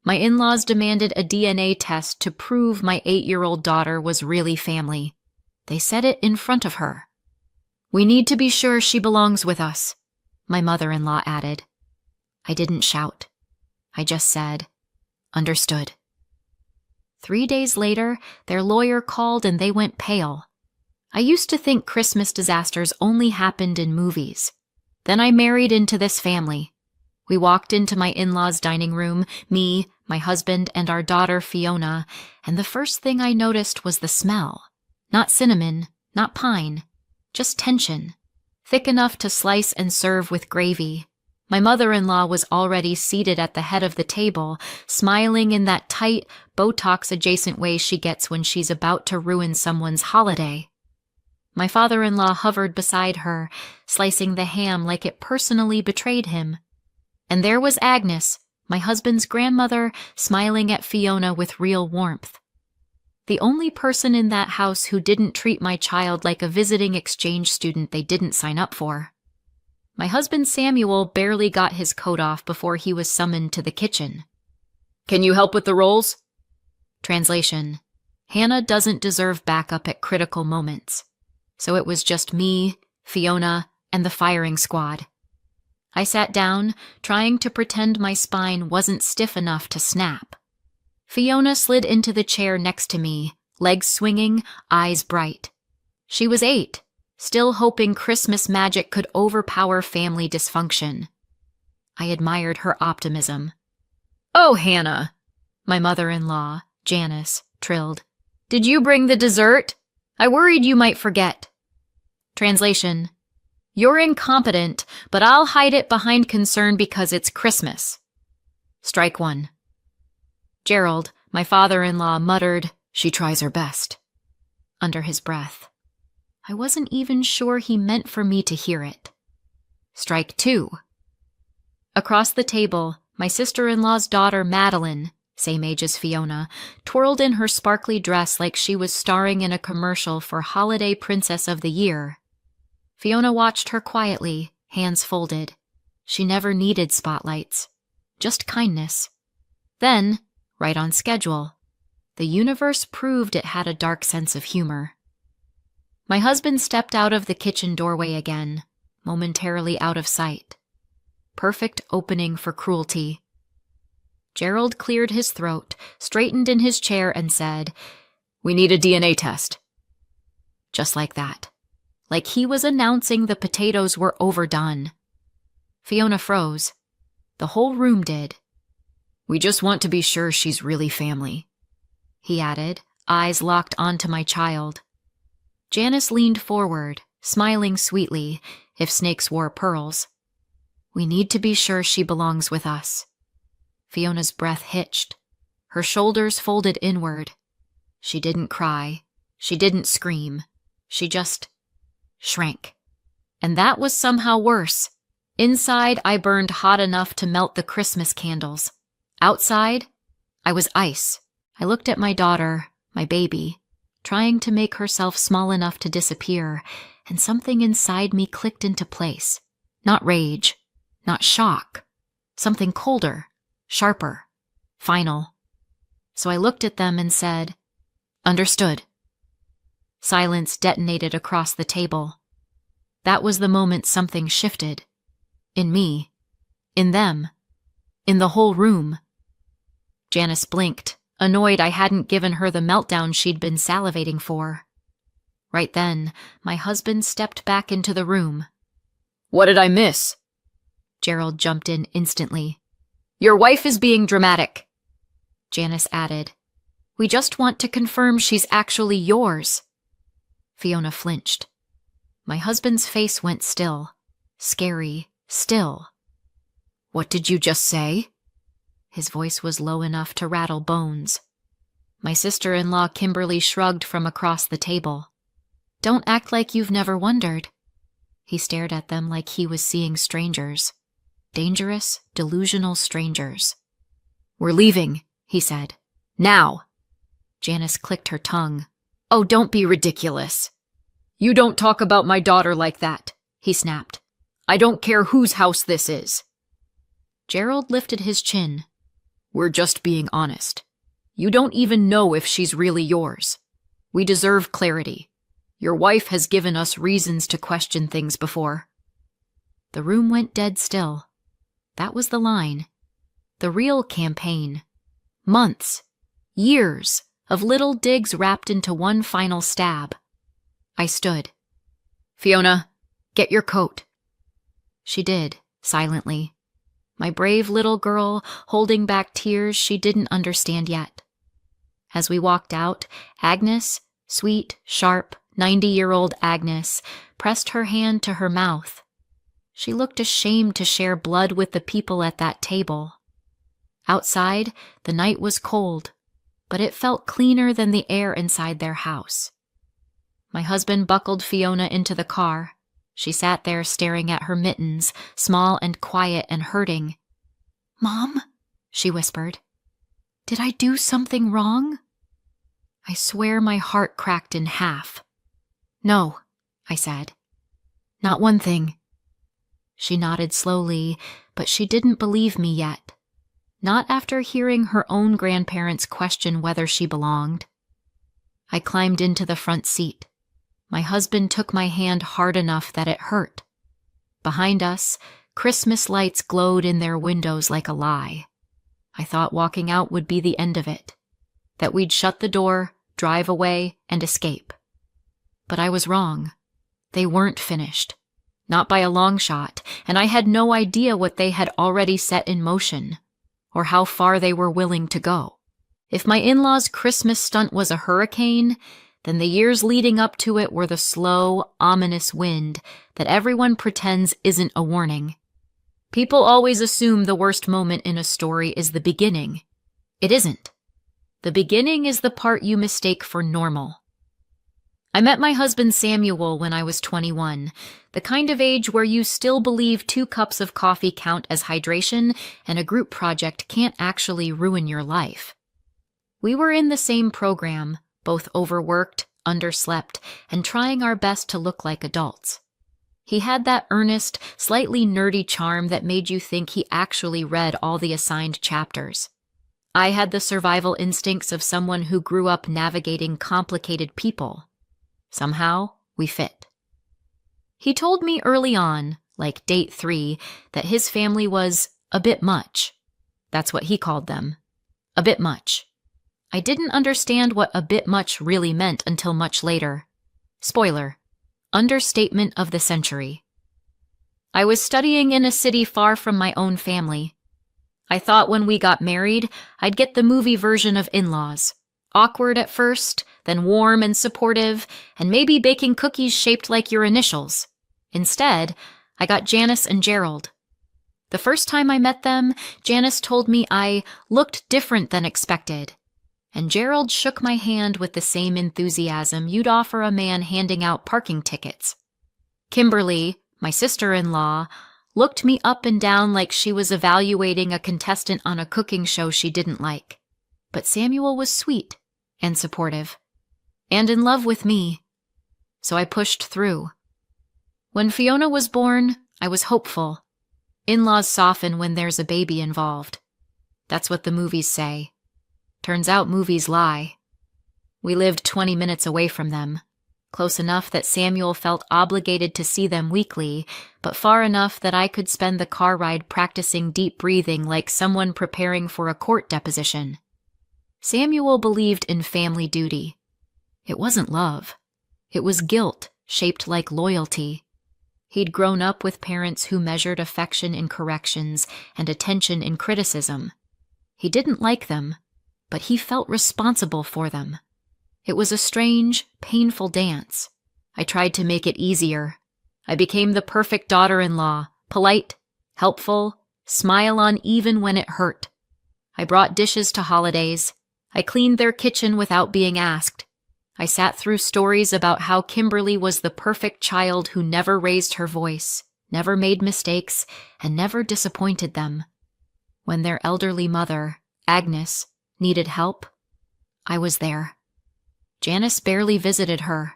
My in-laws demanded a DNA test to prove my 8-year-old daughter was really family. They said it in front of her. "We need to be sure she belongs with us," my mother-in-law added. I didn't shout. I just said, "Understood." 3 days later, their lawyer called and they went pale. I used to think Christmas disasters only happened in movies. Then I married into this family. We walked into my in-laws' dining room, me, my husband, and our daughter Fiona, and the first thing I noticed was the smell. Not cinnamon, not pine, just tension, thick enough to slice and serve with gravy. My mother-in-law was already seated at the head of the table, smiling in that tight, Botox-adjacent way she gets when she's about to ruin someone's holiday. My father-in-law hovered beside her, slicing the ham like it personally betrayed him. And there was Agnes, my husband's grandmother, smiling at Fiona with real warmth. The only person in that house who didn't treat my child like a visiting exchange student they didn't sign up for. My husband Samuel barely got his coat off before he was summoned to the kitchen. "Can you help with the rolls?" Translation: Hannah doesn't deserve backup at critical moments. So it was just me, Fiona, and the firing squad. I sat down, trying to pretend my spine wasn't stiff enough to snap. Fiona slid into the chair next to me, legs swinging, eyes bright. She was 8, still hoping Christmas magic could overpower family dysfunction. I admired her optimism. "Oh, Hannah," my mother-in-law, Janice, trilled. "Did you bring the dessert? I worried you might forget." Translation: You're incompetent, but I'll hide it behind concern because it's Christmas. Strike 1. Gerald, my father-in-law, muttered, "She tries her best," under his breath. I wasn't even sure he meant for me to hear it. Strike 2. Across the table, my sister-in-law's daughter, Madeline, same age as Fiona, twirled in her sparkly dress like she was starring in a commercial for Holiday Princess of the Year. Fiona watched her quietly, hands folded. She never needed spotlights, just kindness. Then, right on schedule, the universe proved it had a dark sense of humor. My husband stepped out of the kitchen doorway again, momentarily out of sight. Perfect opening for cruelty. Gerald cleared his throat, straightened in his chair, and said, "We need a DNA test." Just like that. Like he was announcing the potatoes were overdone. Fiona froze. The whole room did. "We just want to be sure she's really family," he added, eyes locked onto my child. Janice leaned forward, smiling sweetly, if snakes wore pearls. "We need to be sure she belongs with us." Fiona's breath hitched. Her shoulders folded inward. She didn't cry. She didn't scream. She just shrank. And that was somehow worse. Inside, I burned hot enough to melt the Christmas candles. Outside, I was ice. I looked at my daughter, my baby, trying to make herself small enough to disappear, and something inside me clicked into place. Not rage, not shock. Something colder, sharper, final. So I looked at them and said, "Understood." Silence detonated across the table. That was the moment something shifted. In me. In them. In the whole room. Janice blinked, annoyed I hadn't given her the meltdown she'd been salivating for. Right then, my husband stepped back into the room. "What did I miss?" Gerald jumped in instantly. "Your wife is being dramatic," Janice added. "We just want to confirm she's actually yours." Fiona flinched. My husband's face went still. Scary, still. "What did you just say?" His voice was low enough to rattle bones. My sister-in-law Kimberly shrugged from across the table. "Don't act like you've never wondered." He stared at them like he was seeing strangers. Dangerous, delusional strangers. "We're leaving," he said. "Now." Janice clicked her tongue. "Oh, don't be ridiculous." "You don't talk about my daughter like that," he snapped. "I don't care whose house this is." Gerald lifted his chin. We're just being honest. You don't even know if she's really yours. We deserve clarity. Your wife has given us reasons to question things before." The room went dead still. That was the line. The real campaign. Months, years of little digs wrapped into one final stab. I stood. "Fiona, get your coat." She did, silently. My brave little girl holding back tears she didn't understand yet. As we walked out, Agnes, sweet, sharp, 90-year-old Agnes, pressed her hand to her mouth. She looked ashamed to share blood with the people at that table. Outside, the night was cold, but it felt cleaner than the air inside their house. My husband buckled Fiona into the car. She sat there staring at her mittens, small and quiet and hurting. "Mom," she whispered, "did I do something wrong?" I swear my heart cracked in half. "No," I said. "Not one thing." She nodded slowly, but she didn't believe me yet. Not after hearing her own grandparents question whether she belonged. I climbed into the front seat. My husband took my hand hard enough that it hurt. Behind us, Christmas lights glowed in their windows like a lie. I thought walking out would be the end of it, that we'd shut the door, drive away, and escape. But I was wrong. They weren't finished. Not by a long shot, and I had no idea what they had already set in motion, or how far they were willing to go. If my in-laws' Christmas stunt was a hurricane, then the years leading up to it were the slow, ominous wind that everyone pretends isn't a warning. People always assume the worst moment in a story is the beginning. It isn't. The beginning is the part you mistake for normal. I met my husband Samuel when I was 21, the kind of age where you still believe 2 cups of coffee count as hydration and a group project can't actually ruin your life. We were in the same program, both overworked, underslept, and trying our best to look like adults. He had that earnest, slightly nerdy charm that made you think he actually read all the assigned chapters. I had the survival instincts of someone who grew up navigating complicated people. Somehow, we fit. He told me early on, like date 3, that his family was a bit much. That's what he called them. A bit much. I didn't understand what a bit much really meant until much later. Spoiler. Understatement of the century. I was studying in a city far from my own family. I thought when we got married, I'd get the movie version of in-laws. Awkward at first, then warm and supportive, and maybe baking cookies shaped like your initials. Instead, I got Janice and Gerald. The first time I met them, Janice told me I looked different than expected. And Gerald shook my hand with the same enthusiasm you'd offer a man handing out parking tickets. Kimberly, my sister-in-law, looked me up and down like she was evaluating a contestant on a cooking show she didn't like. But Samuel was sweet and supportive, and in love with me. So I pushed through. When Fiona was born, I was hopeful. In-laws soften when there's a baby involved. That's what the movies say. Turns out movies lie. We lived 20 minutes away from them, close enough that Samuel felt obligated to see them weekly, but far enough that I could spend the car ride practicing deep breathing like someone preparing for a court deposition. Samuel believed in family duty. It wasn't love. It was guilt shaped like loyalty. He'd grown up with parents who measured affection in corrections and attention in criticism. He didn't like them, but he felt responsible for them. It was a strange, painful dance. I tried to make it easier. I became the perfect daughter-in-law, polite, helpful, smile on even when it hurt. I brought dishes to holidays. I cleaned their kitchen without being asked. I sat through stories about how Kimberly was the perfect child who never raised her voice, never made mistakes, and never disappointed them. When their elderly mother, Agnes, needed help, I was there. Janice barely visited her.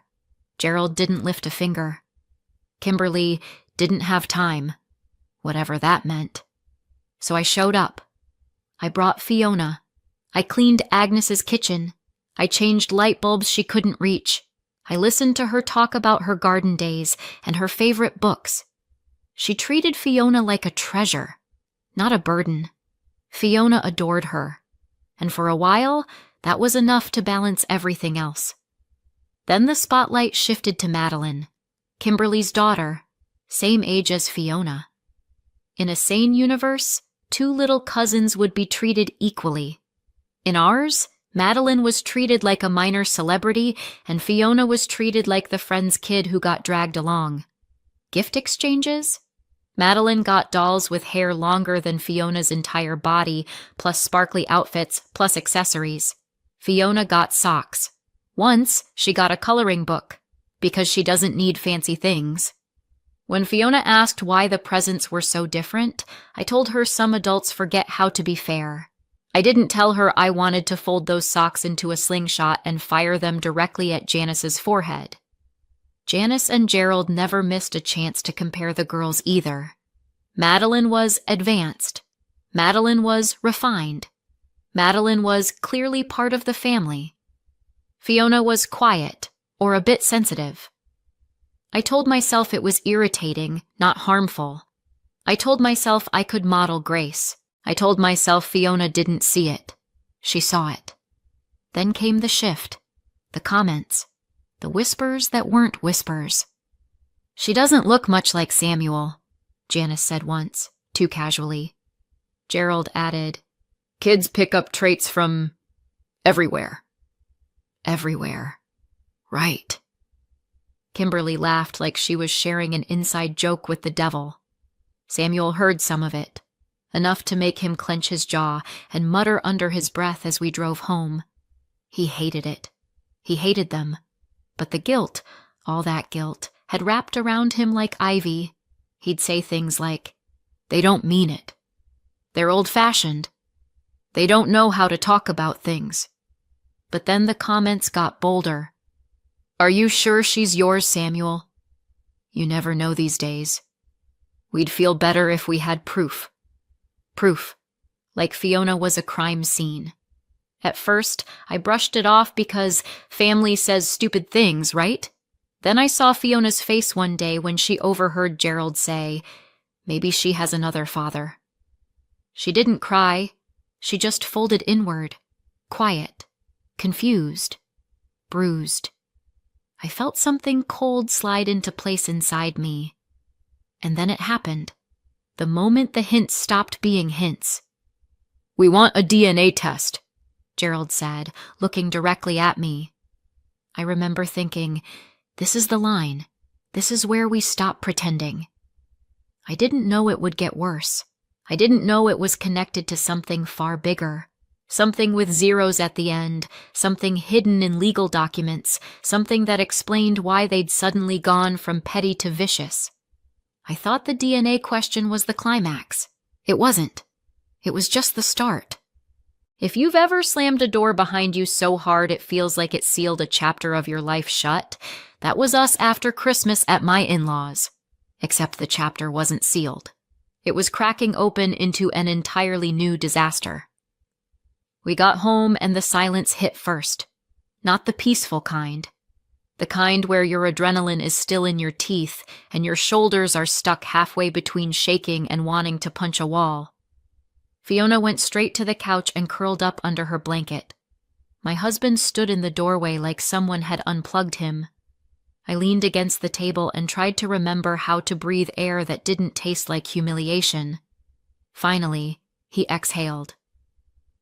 Gerald didn't lift a finger. Kimberly didn't have time, whatever that meant. So I showed up. I brought Fiona. I cleaned Agnes's kitchen. I changed light bulbs she couldn't reach. I listened to her talk about her garden days and her favorite books. She treated Fiona like a treasure, not a burden. Fiona adored her, and for a while, that was enough to balance everything else. Then the spotlight shifted to Madeline, Kimberly's daughter, same age as Fiona. In a sane universe, two little cousins would be treated equally. In ours, Madeline was treated like a minor celebrity, and Fiona was treated like the friend's kid who got dragged along. Gift exchanges? Madeline got dolls with hair longer than Fiona's entire body, plus sparkly outfits, plus accessories. Fiona got socks. Once, she got a coloring book, because she doesn't need fancy things. When Fiona asked why the presents were so different, I told her some adults forget how to be fair. I didn't tell her I wanted to fold those socks into a slingshot and fire them directly at Janice's forehead. Janice and Gerald never missed a chance to compare the girls either. Madeline was advanced. Madeline was refined. Madeline was clearly part of the family. Fiona was quiet, or a bit sensitive. I told myself it was irritating, not harmful. I told myself I could model grace. I told myself Fiona didn't see it. She saw it. Then came the shift, the comments, the whispers that weren't whispers. "She doesn't look much like Samuel," Janice said once, too casually. Gerald added, "Kids pick up traits from everywhere." Everywhere. Right. Kimberly laughed like she was sharing an inside joke with the devil. Samuel heard some of it, enough to make him clench his jaw and mutter under his breath as we drove home. He hated it. He hated them. But the guilt, all that guilt, had wrapped around him like ivy. He'd say things like, "They don't mean it. They're old-fashioned. They don't know how to talk about things." But then the comments got bolder. "Are you sure she's yours, Samuel? You never know these days. We'd feel better if we had proof." Proof. Like Fiona was a crime scene. At first, I brushed it off because family says stupid things, right? Then I saw Fiona's face one day when she overheard Gerald say, "Maybe she has another father." She didn't cry. She just folded inward, quiet, confused, bruised. I felt something cold slide into place inside me. And then it happened. The moment the hints stopped being hints. "We want a DNA test," Gerald said, looking directly at me. I remember thinking, this is the line. This is where we stop pretending. I didn't know it would get worse. I didn't know it was connected to something far bigger. Something with zeros at the end, something hidden in legal documents, something that explained why they'd suddenly gone from petty to vicious. I thought the DNA question was the climax. It wasn't. It was just the start. If you've ever slammed a door behind you so hard it feels like it sealed a chapter of your life shut, that was us after Christmas at my in-laws. Except the chapter wasn't sealed. It was cracking open into an entirely new disaster. We got home and the silence hit first. Not the peaceful kind. The kind where your adrenaline is still in your teeth and your shoulders are stuck halfway between shaking and wanting to punch a wall. Fiona went straight to the couch and curled up under her blanket. My husband stood in the doorway like someone had unplugged him. I leaned against the table and tried to remember how to breathe air that didn't taste like humiliation. Finally, he exhaled.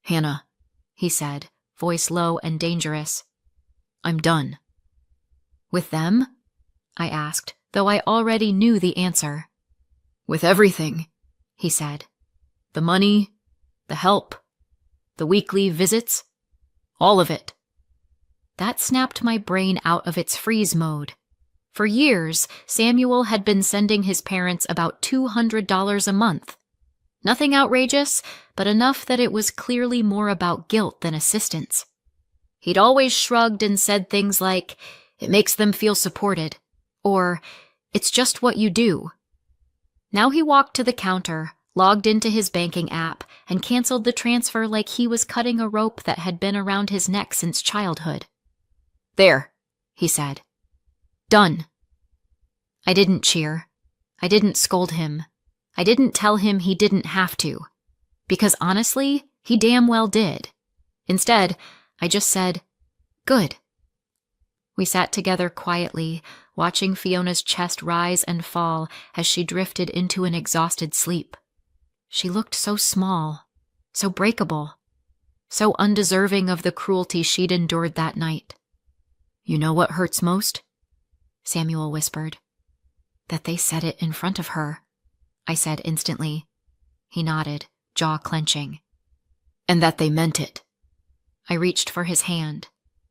"Hannah," he said, voice low and dangerous. "I'm done." "With them?" I asked, though I already knew the answer. "With everything," he said. "The money, the help, the weekly visits, all of it." That snapped my brain out of its freeze mode. For years, Samuel had been sending his parents about $200 a month. Nothing outrageous, but enough that it was clearly more about guilt than assistance. He'd always shrugged and said things like, "It makes them feel supported," or "It's just what you do." Now he walked to the counter, logged into his banking app, and canceled the transfer like he was cutting a rope that had been around his neck since childhood. "There," he said. "Done." I didn't cheer. I didn't scold him. I didn't tell him he didn't have to. Because honestly, he damn well did. Instead, I just said, "Good." We sat together quietly, watching Fiona's chest rise and fall as she drifted into an exhausted sleep. She looked so small, so breakable, so undeserving of the cruelty she'd endured that night. "You know what hurts most?" Samuel whispered. "That they said it in front of her," I said instantly. He nodded, jaw clenching. "And that they meant it." I reached for his hand.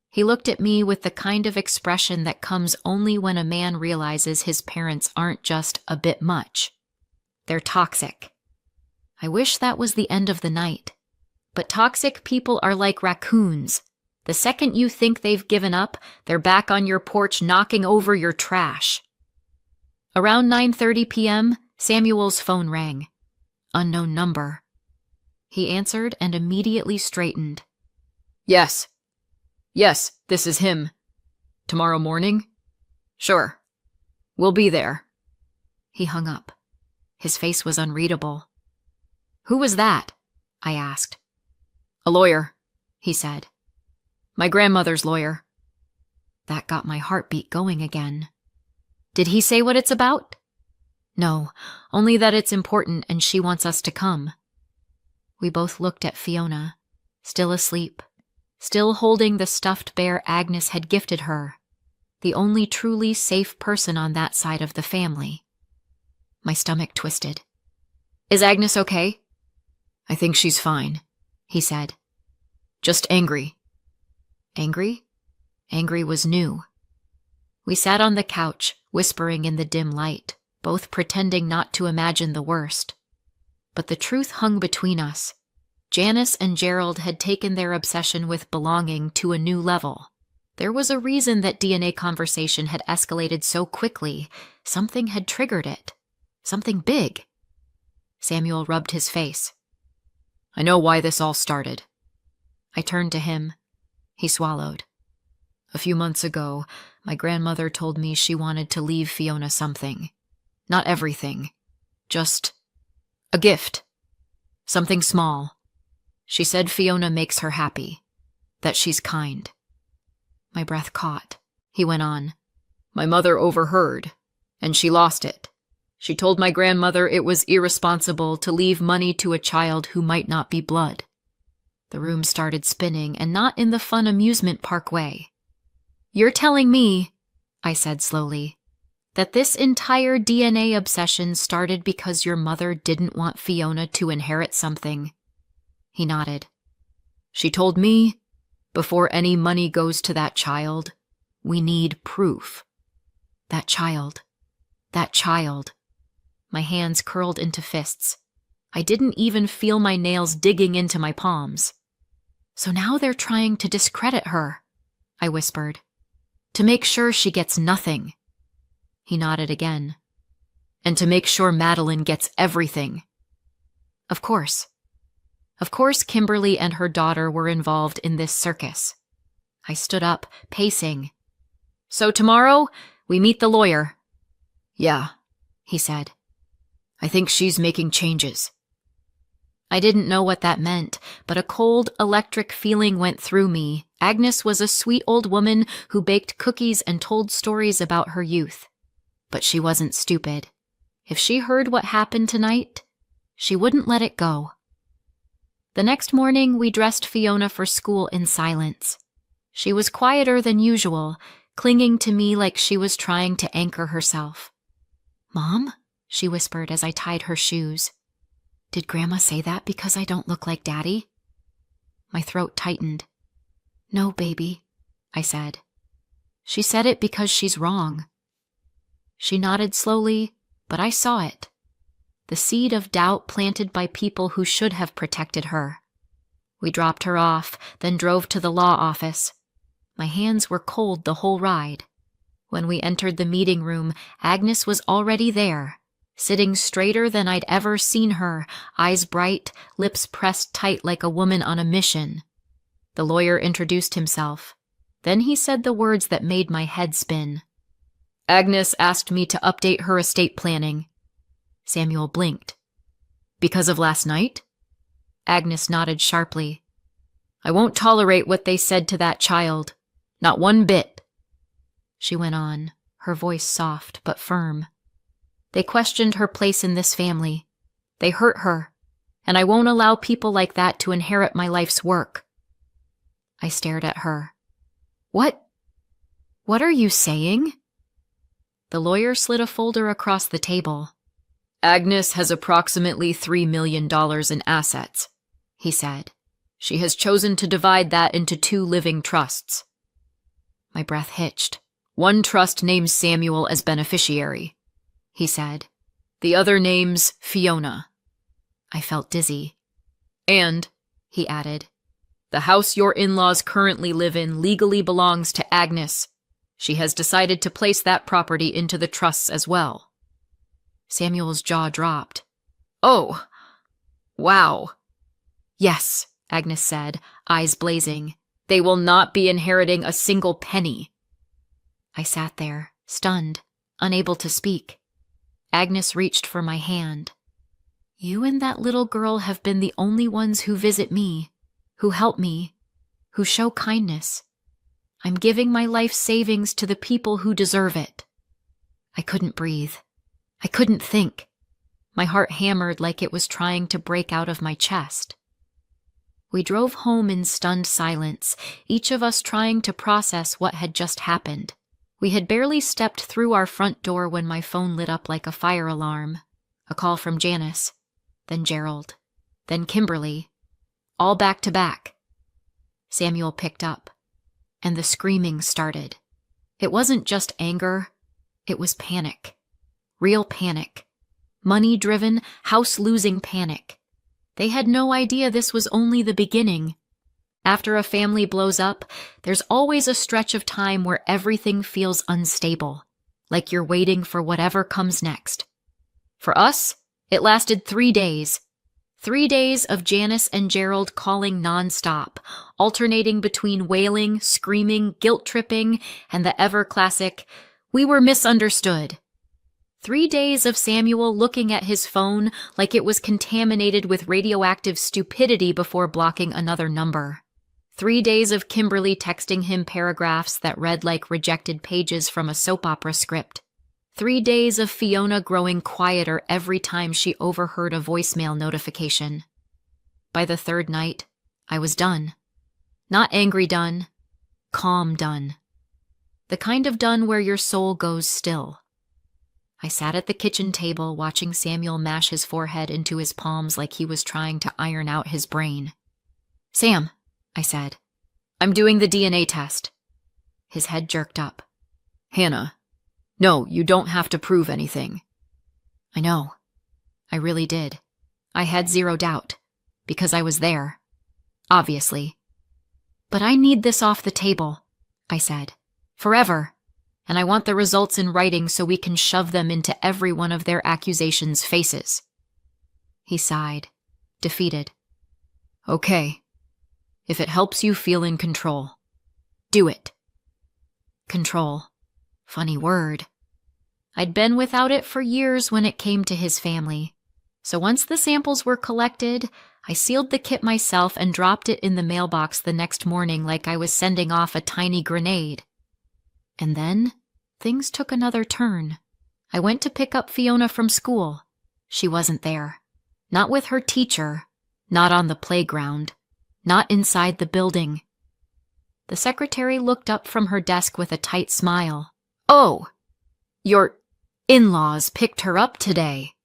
He looked at me with the kind of expression that comes only when a man realizes his parents aren't just a bit much. They're toxic. I wish that was the end of the night. But toxic people are like raccoons. The second you think they've given up, they're back on your porch knocking over your trash. Around 9:30 p.m., Samuel's phone rang. Unknown number. He answered and immediately straightened. Yes, this is him. Tomorrow morning? Sure. We'll be there." He hung up. His face was unreadable. "Who was that?" I asked. "A lawyer," he said. "My grandmother's lawyer." That got my heartbeat going again. "Did he say what it's about?" "No, only that it's important and she wants us to come." We both looked at Fiona, still asleep, still holding the stuffed bear Agnes had gifted her, the only truly safe person on that side of the family. My stomach twisted. "Is Agnes okay?" "I think she's fine," he said. "Just angry." Angry? Angry was new. We sat on the couch, whispering in the dim light, both pretending not to imagine the worst. But the truth hung between us. Janice and Gerald had taken their obsession with belonging to a new level. There was a reason that DNA conversation had escalated so quickly. Something had triggered it. Something big. Samuel rubbed his face. "I know why this all started." I turned to him. He swallowed. "A few months ago, my grandmother told me she wanted to leave Fiona something. Not everything. Just a gift. Something small. She said Fiona makes her happy. That she's kind." My breath caught. He went on. "My mother overheard, and she lost it. She told my grandmother it was irresponsible to leave money to a child who might not be blood." The room started spinning, and not in the fun amusement park way. "You're telling me," I said slowly, "that this entire DNA obsession started because your mother didn't want Fiona to inherit something?" He nodded. "She told me, before any money goes to that child, we need proof." That child. That child. My hands curled into fists. I didn't even feel my nails digging into my palms. "So now they're trying to discredit her," I whispered. "To make sure she gets nothing." He nodded again. "And to make sure Madeline gets everything." Of course. Of course Kimberly and her daughter were involved in this circus. I stood up, pacing. "So tomorrow, we meet the lawyer." "Yeah," he said. "I think she's making changes." I didn't know what that meant, but a cold, electric feeling went through me. Agnes was a sweet old woman who baked cookies and told stories about her youth. But she wasn't stupid. If she heard what happened tonight, she wouldn't let it go. The next morning, we dressed Fiona for school in silence. She was quieter than usual, clinging to me like she was trying to anchor herself. "Mom?" she whispered as I tied her shoes. "Did Grandma say that because I don't look like Daddy?" My throat tightened. "No, baby," I said. "She said it because she's wrong." She nodded slowly, but I saw it. The seed of doubt planted by people who should have protected her. We dropped her off, then drove to the law office. My hands were cold the whole ride. When we entered the meeting room, Agnes was already there. sitting straighter than I'd ever seen her, eyes bright, lips pressed tight like a woman on a mission. The lawyer introduced himself. Then he said the words that made my head spin. "Agnes asked me to update her estate planning." Samuel blinked. "Because of last night?" Agnes nodded sharply. "I won't tolerate what they said to that child. Not one bit." She went on, her voice soft but firm. "They questioned her place in this family. They hurt her, and I won't allow people like that to inherit my life's work." I stared at her. What are you saying?" The lawyer slid a folder across the table. "Agnes has approximately $3 million in assets," he said. "She has chosen to divide that into 2 living trusts." My breath hitched. "One trust names Samuel as beneficiary," he said. "The other names Fiona." I felt dizzy. "And," he added, "the house your in-laws currently live in legally belongs to Agnes. She has decided to place that property into the trusts as well." Samuel's jaw dropped. "Oh, wow." "Yes," Agnes said, eyes blazing. "They will not be inheriting a single penny." I sat there, stunned, unable to speak. Agnes reached for my hand. "You and that little girl have been the only ones who visit me, who help me, who show kindness. I'm giving my life savings to the people who deserve it." I couldn't breathe. I couldn't think. My heart hammered like it was trying to break out of my chest. We drove home in stunned silence, each of us trying to process what had just happened. We had barely stepped through our front door when my phone lit up like a fire alarm. A call from Janice, then Gerald, then Kimberly, all back to back. Samuel picked up, and the screaming started. It wasn't just anger, it was panic. Real panic. Money-driven, house-losing panic. They had no idea this was only the beginning. After a family blows up, there's always a stretch of time where everything feels unstable, like you're waiting for whatever comes next. For us, it lasted 3 days. 3 days of Janice and Gerald calling nonstop, alternating between wailing, screaming, guilt-tripping, and the ever-classic, "We were misunderstood." 3 days of Samuel looking at his phone like it was contaminated with radioactive stupidity before blocking another number. 3 days of Kimberly texting him paragraphs that read like rejected pages from a soap opera script. 3 days of Fiona growing quieter every time she overheard a voicemail notification. By the 3rd night, I was done. Not angry done, calm done. The kind of done where your soul goes still. I sat at the kitchen table watching Samuel mash his forehead into his palms like he was trying to iron out his brain. "Sam," I said, "I'm doing the DNA test." His head jerked up. "Hannah, no, you don't have to prove anything." I know. I really did. I had 0 doubt, because I was there. Obviously. "But I need this off the table," I said. "Forever. And I want the results in writing so we can shove them into every one of their accusations' faces." He sighed, defeated. "Okay. If it helps you feel in control, do it." Control. Funny word. I'd been without it for years when it came to his family. So once the samples were collected, I sealed the kit myself and dropped it in the mailbox the next morning like I was sending off a tiny grenade. And then, things took another turn. I went to pick up Fiona from school. She wasn't there. Not with her teacher. Not on the playground. Not inside the building. The secretary looked up from her desk with a tight smile. "Oh, your in-laws picked her up today."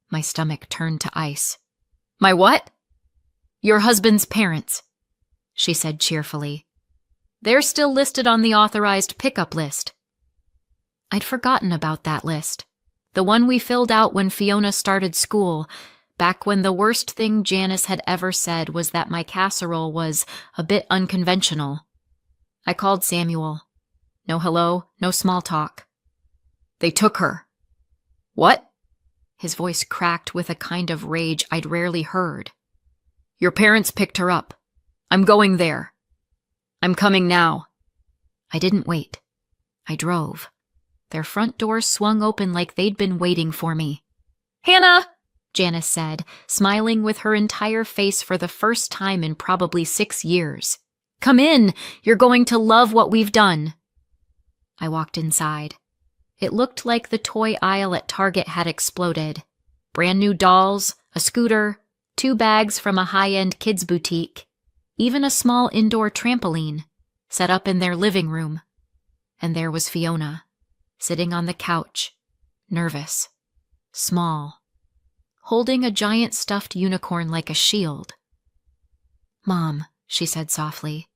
My stomach turned to ice. "My what?" "Your husband's parents," she said cheerfully. "They're still listed on the authorized pickup list." I'd forgotten about that list. The one we filled out when Fiona started school, back when the worst thing Janice had ever said was that my casserole was a bit unconventional. I called Samuel. No hello, no small talk. "They took her." "What?" His voice cracked with a kind of rage I'd rarely heard. "Your parents picked her up. I'm going there. I'm coming now." I didn't wait. I drove. Their front door swung open like they'd been waiting for me. "Hannah!" Janice said, smiling with her entire face for the first time in probably 6 years. "Come in! You're going to love what we've done." I walked inside. It looked like the toy aisle at Target had exploded. Brand new dolls, a scooter, 2 bags from a high-end kids' boutique, even a small indoor trampoline, set up in their living room. And there was Fiona, sitting on the couch, nervous, small, holding a giant stuffed unicorn like a shield. "Mom," she said softly,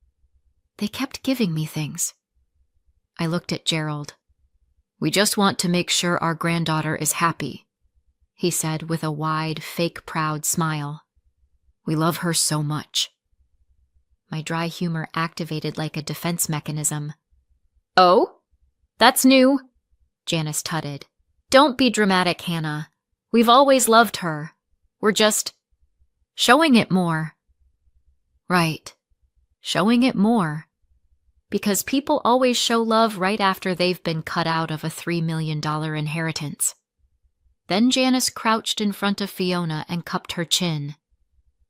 "they kept giving me things." I looked at Gerald. "We just want to make sure our granddaughter is happy," he said with a wide, fake proud smile. "We love her so much." My dry humor activated like a defense mechanism. "Oh? That's new," Janice tutted. "Don't be dramatic, Hannah. We've always loved her. We're just showing it more." Right. Showing it more. Because people always show love right after they've been cut out of a $3 million inheritance. Then Janice crouched in front of Fiona and cupped her chin.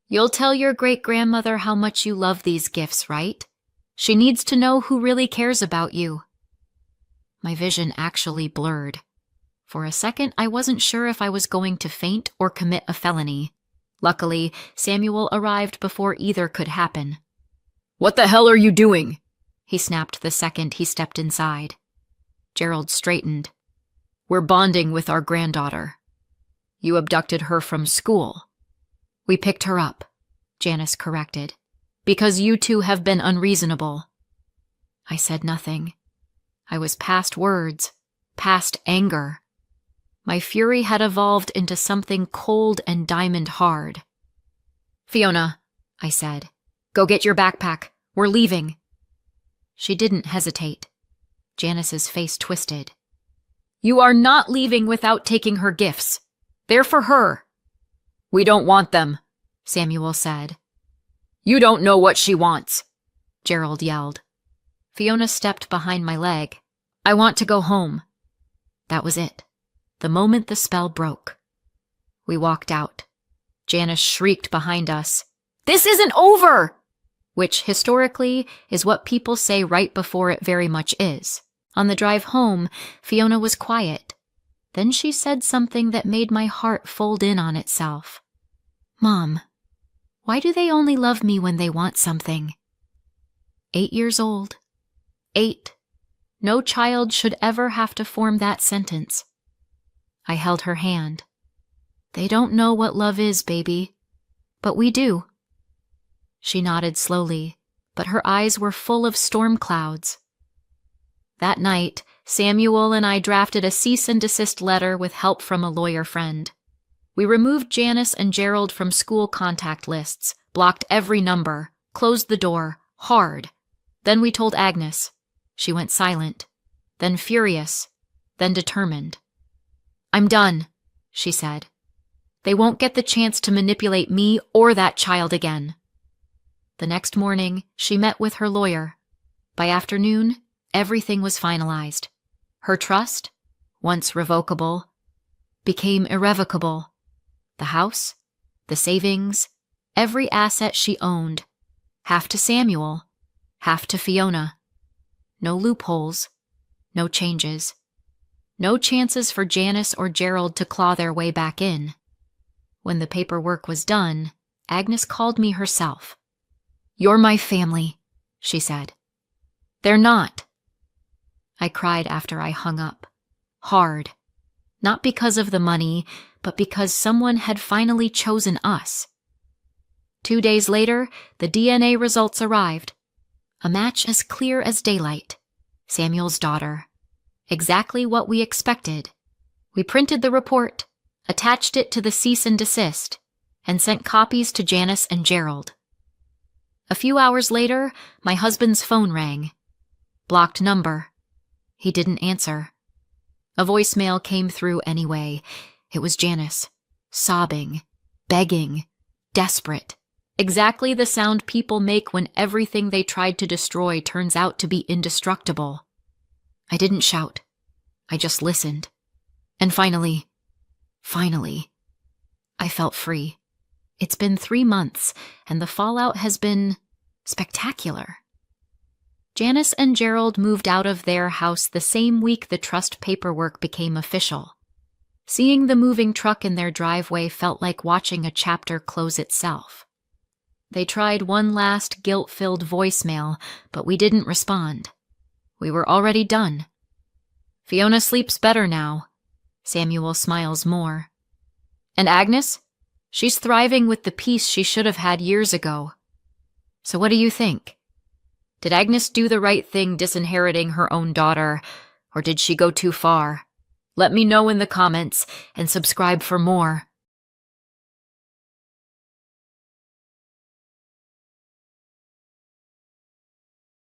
"You'll tell your great-grandmother how much you love these gifts, right? She needs to know who really cares about you." My vision actually blurred. For a second, I wasn't sure if I was going to faint or commit a felony. Luckily, Samuel arrived before either could happen. "What the hell are you doing?" he snapped the second he stepped inside. Gerald straightened. "We're bonding with our granddaughter. You abducted her from school." "We picked her up," Janice corrected, "because you two have been unreasonable." I said nothing. I was past words, past anger. My fury had evolved into something cold and diamond hard. "Fiona," I said, "go get your backpack. We're leaving." She didn't hesitate. Janice's face twisted. "You are not leaving without taking her gifts. They're for her." "We don't want them," Samuel said. "You don't know what she wants," Gerald yelled. Fiona stepped behind my leg. "I want to go home." That was it. The moment the spell broke. We walked out. Janice shrieked behind us, "This isn't over!" Which, historically, is what people say right before it very much is. On the drive home, Fiona was quiet. Then she said something that made my heart fold in on itself. "Mom, why do they only love me when they want something?" 8 years old. 8. No child should ever have to form that sentence. I held her hand. "They don't know what love is, baby. But we do." She nodded slowly, but her eyes were full of storm clouds. That night, Samuel and I drafted a cease and desist letter with help from a lawyer friend. We removed Janice and Gerald from school contact lists, blocked every number, closed the door, hard. Then we told Agnes. She went silent, then furious, then determined. "I'm done," she said. "They won't get the chance to manipulate me or that child again." The next morning, she met with her lawyer. By afternoon, everything was finalized. Her trust, once revocable, became irrevocable. The house, the savings, every asset she owned, half to Samuel, half to Fiona. No loopholes, no changes, no chances for Janice or Gerald to claw their way back in. When the paperwork was done, Agnes called me herself. "You're my family," she said. "They're not." I cried after I hung up. Hard. Not because of the money, but because someone had finally chosen us. 2 days later, the DNA results arrived. A match as clear as daylight. Samuel's daughter. Exactly what we expected. We printed the report, attached it to the cease and desist, and sent copies to Janice and Gerald. A few hours later, my husband's phone rang. Blocked number. He didn't answer. A voicemail came through anyway. It was Janice, sobbing, begging, desperate. Exactly the sound people make when everything they tried to destroy turns out to be indestructible. I didn't shout. I just listened. And finally, I felt free. It's been 3 months, and the fallout has been spectacular. Janice and Gerald moved out of their house the same week the trust paperwork became official. Seeing the moving truck in their driveway felt like watching a chapter close itself. They tried one last guilt-filled voicemail, but we didn't respond. We were already done. Fiona sleeps better now. Samuel smiles more. And Agnes? She's thriving with the peace she should have had years ago. So what do you think? Did Agnes do the right thing disinheriting her own daughter, or did she go too far? Let me know in the comments and subscribe for more.